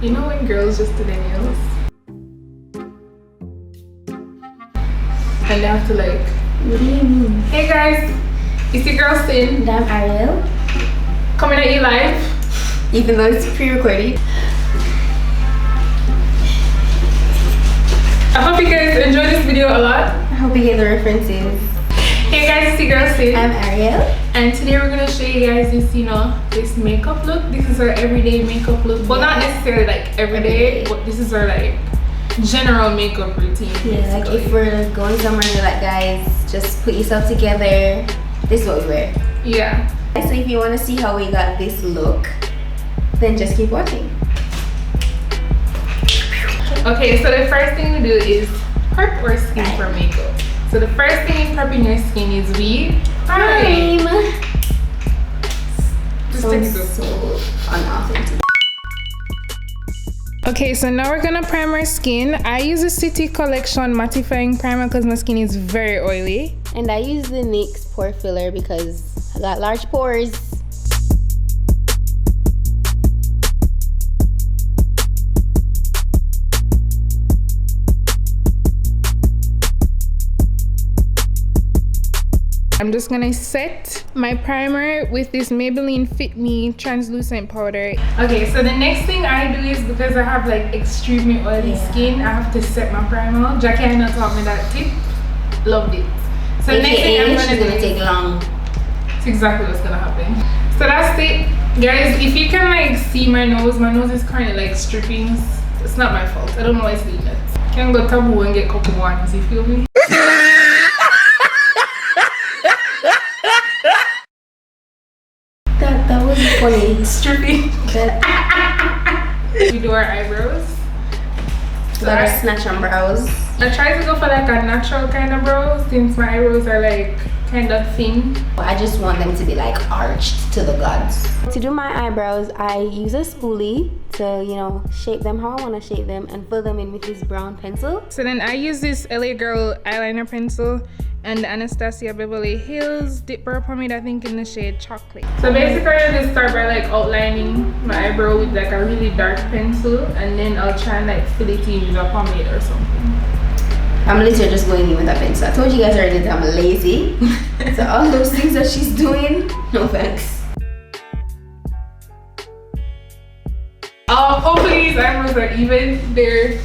You know when girls just do their nails and they have to like, What do you mean? hey guys, it's your girl Cyn. And I'm Arielle. Coming at you live. Even though it's pre-recorded. I hope you guys enjoy this video a lot. I hope you get the references. Hey guys, it's your girl Cyn. I'm Arielle. And today we're gonna show you guys this, this makeup look. This is our everyday makeup look. Well, not necessarily like everyday, but this is our like general makeup routine. Yeah, like if we're going somewhere and you're like, guys, just put yourself together. This is what we wear. Yeah. So if you want to see how we got this look, then just keep watching. Okay, so the first thing we do is prep our skin for makeup. So the first thing in prepping your skin is prime. Just take it so unauthentic. Okay, so now we're gonna prime our skin. I use the City Collection mattifying primer because my skin is very oily. And I use the NYX pore filler because I got large pores. I'm just gonna set my primer with this Maybelline Fit Me translucent powder. Okay, so the next thing I do is, because I have like extremely oily skin, I have to set my primer. Jackie I know taught me that tip. Loved it. So the next thing I'm gonna take long. It's exactly what's gonna happen. So that's it. Guys, if you can like see my nose is kind of like stripping. It's not my fault. I don't know why it's doing that. Can go taboo and get couple ones, you feel me? That was funny. Stripping. We do our eyebrows. So I snatch on brows. I try to go for like a natural kind of brow since my eyebrows are like kind of thin. I just want them to be like arched to the gods. To do my eyebrows, I use a spoolie to, shape them how I want to shape them and fill them in with this brown pencil. So then I use this LA Girl eyeliner pencil and the Anastasia Beverly Hills Dip Brow Pomade, I think in the shade Chocolate. So basically I just start by like outlining my eyebrow with like a really dark pencil, and then I'll try and like fill it in with a pomade or something. I'm literally just going in with a pencil. I told you guys already that I'm lazy. So all those things that she's doing, no thanks. Hopefully these eyebrows are even. They're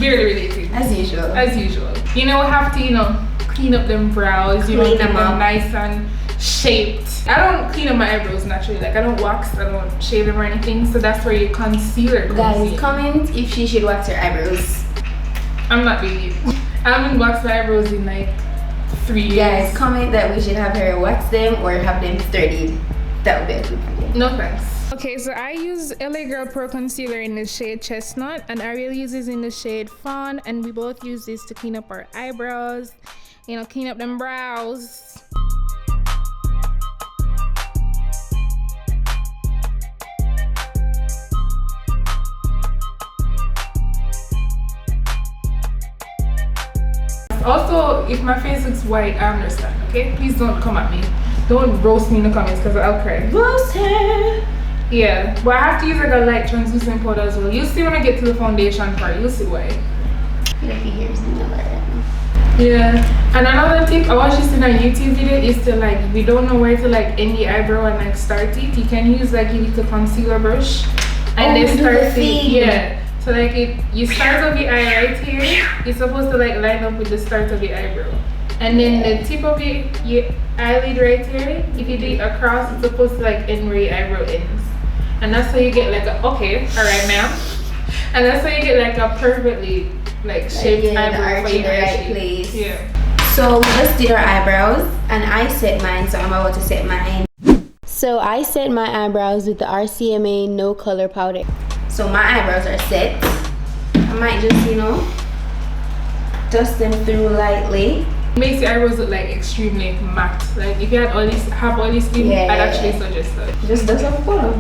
barely related. As usual. As usual. We have to, clean up them brows, Clean them up. Nice and shaped. I don't clean up my eyebrows naturally. Like I don't wax, I don't shave them or anything. So that's where your concealer comes in. Guys, comment if she should wax her eyebrows. I'm not doing it. I haven't waxed my eyebrows in like 3 years. Guys, comment that we should have her wax them or have them sturdied. That would be a good video. No thanks. Okay, so I use LA Girl Pro Concealer in the shade Chestnut, and Arielle uses in the shade Fawn, and we both use this to clean up our eyebrows, clean up them brows. Also, if my face looks white, I understand, okay? Please don't come at me. Don't roast me in the comments because I'll cry. Roast her! Yeah, but I have to use like a light translucent powder as well. You'll see when I get to the foundation part, you'll see why. Like your hair's in the right now. Yeah, and another tip I watched this in a YouTube video is to like, if you don't know where to like end the eyebrow and like start it, you can use like a little concealer brush and then start it. Yeah. So like you start off the eye right here, you're supposed to like line up with the start of the eyebrow. And then the tip of your eyelid right here, if you do it across, it's supposed to like end where your eyebrow ends. And that's how you get like a, okay, alright ma'am. And that's how you get like a perfectly like shaped eyebrow for in the right shape. place. Yeah. So we just did our eyebrows and I set mine, so I'm about to set mine. So I set my eyebrows with the RCMA No Color Powder. So my eyebrows are set. I might just, dust them through lightly. It makes your eyebrows look like extremely matte. Like if you have oily skin, I'd actually suggest that. Just dust up color.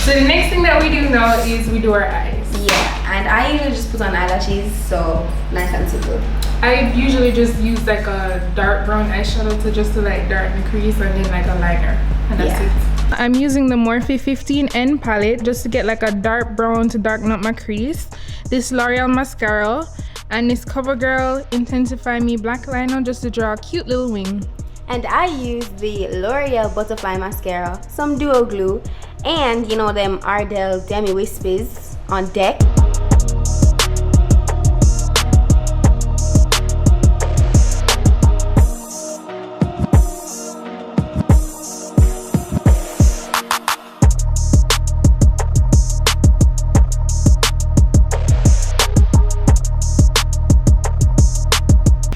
So the next thing that we do now is we do our eyes. Yeah, and I usually just put on eyelashes, so nice and simple. I usually just use like a dark brown eyeshadow to like darken the crease, and then like a liner, and that's it. I'm using the Morphe 15N palette just to get like a dark brown to darken up my crease. This L'Oreal mascara and this CoverGirl Intensify Me black liner just to draw a cute little wing. And I use the L'Oreal Butterfly mascara, some duo glue, and you know them Ardell Demi Wispies on deck.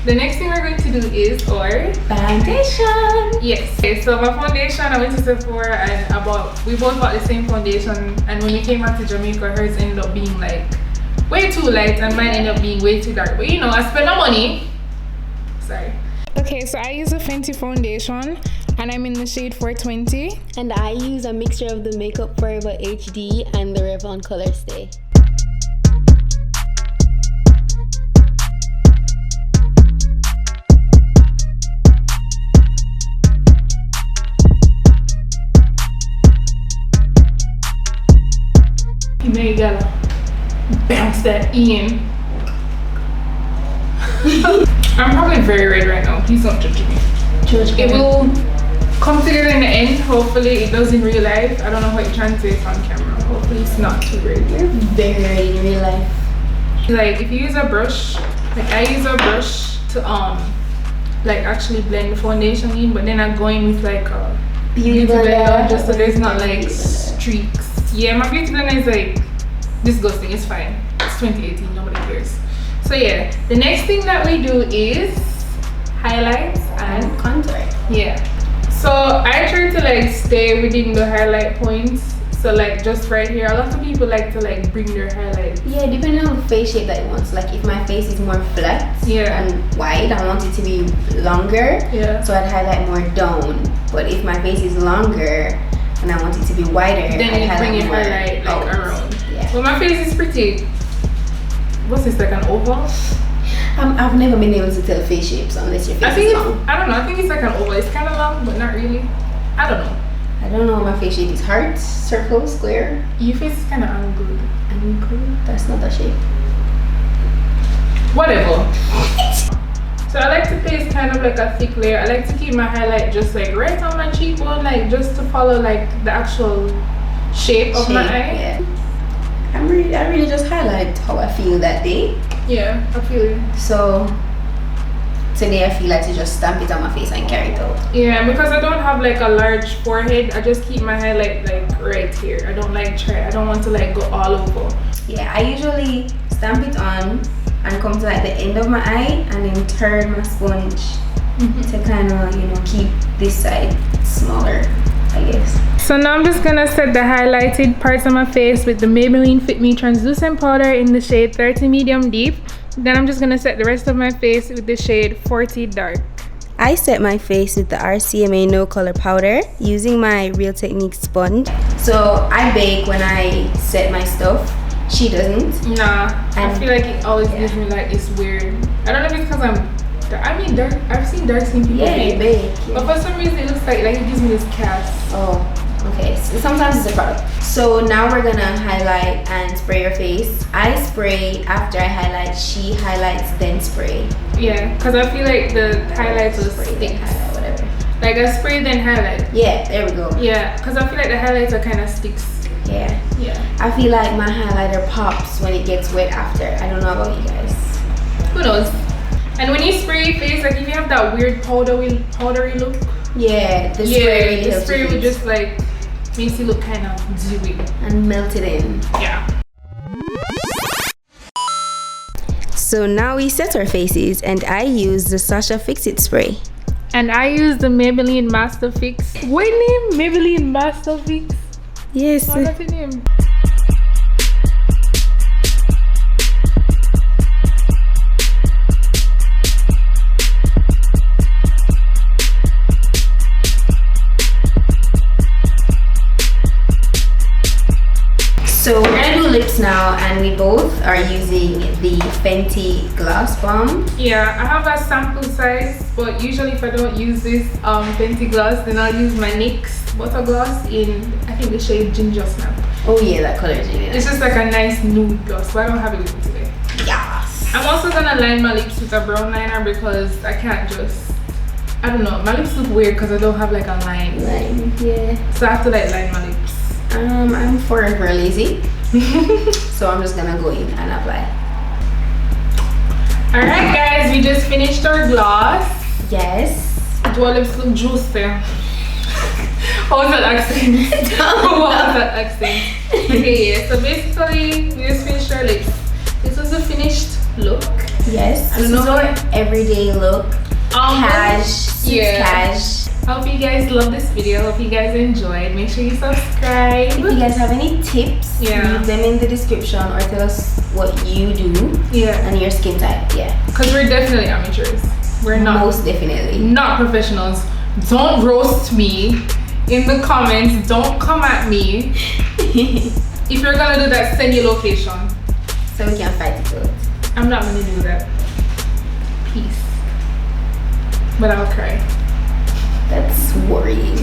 The next thing we're going to do is our foundation. Yes. Okay, so my foundation, I went to Sephora and we both bought the same foundation, and when we came back to Jamaica, hers ended up being like way too light and mine ended up being way too dark. But you know, I spent my money. Sorry. Okay, so I use a Fenty foundation and I'm in the shade 420. And I use a mixture of the Makeup Forever HD and the Revlon Color Stay. Now you gotta bounce that in. I'm probably very red right now. Please don't judge me. It will come together in the end. Hopefully it does in real life. I don't know what you're trying to say on camera. Hopefully it's not too red. You're very red in real life. Like if you use a brush, like I use a brush to like actually blend the foundation in, but then I go in with like a beauty blender just so there's not like streaks. Yeah, my beauty blender is like disgusting. It's fine. It's 2018. Nobody cares. So yeah, the next thing that we do is highlights and contour. Yeah. So I try to like stay within the highlight points. So like just right here, a lot of people like to like bring their highlight. Yeah, depending on the face shape that you want. So like if my face is more flat and wide, I want it to be longer. Yeah. So I'd highlight more down. But if my face is longer and I want it to be wider, then you bring your highlight like around. Yeah. Well, my face is pretty. What's this, like an oval? I've never been able to tell face shapes unless your face is long. I don't know. I think it's like an oval. It's kind of long, but not really. I don't know. I don't know. My face shape is heart, circle, square. Your face is kind of angled. Angled? That's not the shape. Whatever. So I like to place kind of like a thick layer. I like to keep my highlight just like right on my cheekbone, like just to follow like the actual shape of my eye. Yeah. I really just highlight how I feel that day. Yeah, I feel it. So today I feel like to just stamp it on my face and carry it out. Yeah, because I don't have like a large forehead, I just keep my highlight like right here. I don't want to like go all over. Yeah, I usually stamp it on and come to like the end of my eye and then turn my sponge to kind of, you know, keep this side smaller, I guess. So now I'm just gonna set the highlighted parts of my face with the Maybelline Fit Me translucent powder in the shade 30 medium deep. Then I'm just gonna set the rest of my face with the shade 40 dark. I set my face with the RCMA no color powder using my Real Technique sponge. So I bake when I set my stuff. She doesn't. Nah, I feel like it always gives me like it's weird. I don't know if it's because dark. I've seen dark skin people bake. But for some reason it looks like it gives me this cast. Oh, okay. So sometimes it's a product. So now we're gonna highlight and spray your face. I spray after I highlight. She highlights then spray. Yeah, because I feel like the highlights will stick. Highlight, whatever. Like I spray then highlight. Yeah, there we go. Yeah, because I feel like the highlights are kind of sticks. Yeah. Yeah. I feel like my highlighter pops when it gets wet after. I don't know about you guys. Who knows? And when you spray your face, like if you have that weird powdery look. Yeah, the spray really the spray would just like makes you look kind of dewy and melt it in. Yeah. So now we set our faces, and I use the Sasha Fix It spray. And I use the Maybelline Master Fix. What name? Maybelline Master Fix? Yes. What's the name? So we're gonna do lips now, and we both are using the Fenty Gloss Bomb. Yeah, I have a sample size, but usually if I don't use this Fenty gloss, then I'll use my NYX Butter Gloss in, I think the shade Ginger Snap. Oh yeah, that color is really nice. It's just like a nice nude gloss, but I don't have it with me today. Yes. I'm also gonna line my lips with a brown liner because I can't just, I don't know, my lips look weird because I don't have like a line. Yeah. So I have to like line my lips. I'm forever lazy. So I'm just gonna go in and apply. Alright guys, we just finished our gloss. Yes. Do our lips look juicy? How was that accent? How was that accent? Okay, yeah, so basically we just finished our lips. This was a finished look. Yes. This is our everyday look. Cash. Yeah. Cash. I hope you guys love this video. Hope you guys enjoyed. Make sure you subscribe. If you guys have any tips, leave them in the description or tell us what you do and your skin type. Yeah. Because we're definitely amateurs. We're not. Most definitely. Not professionals. Don't roast me in the comments. Don't come at me. If you're gonna do that, send your location. So we can fight it out. I'm not gonna do that. Peace. But I'll cry. That's worrying.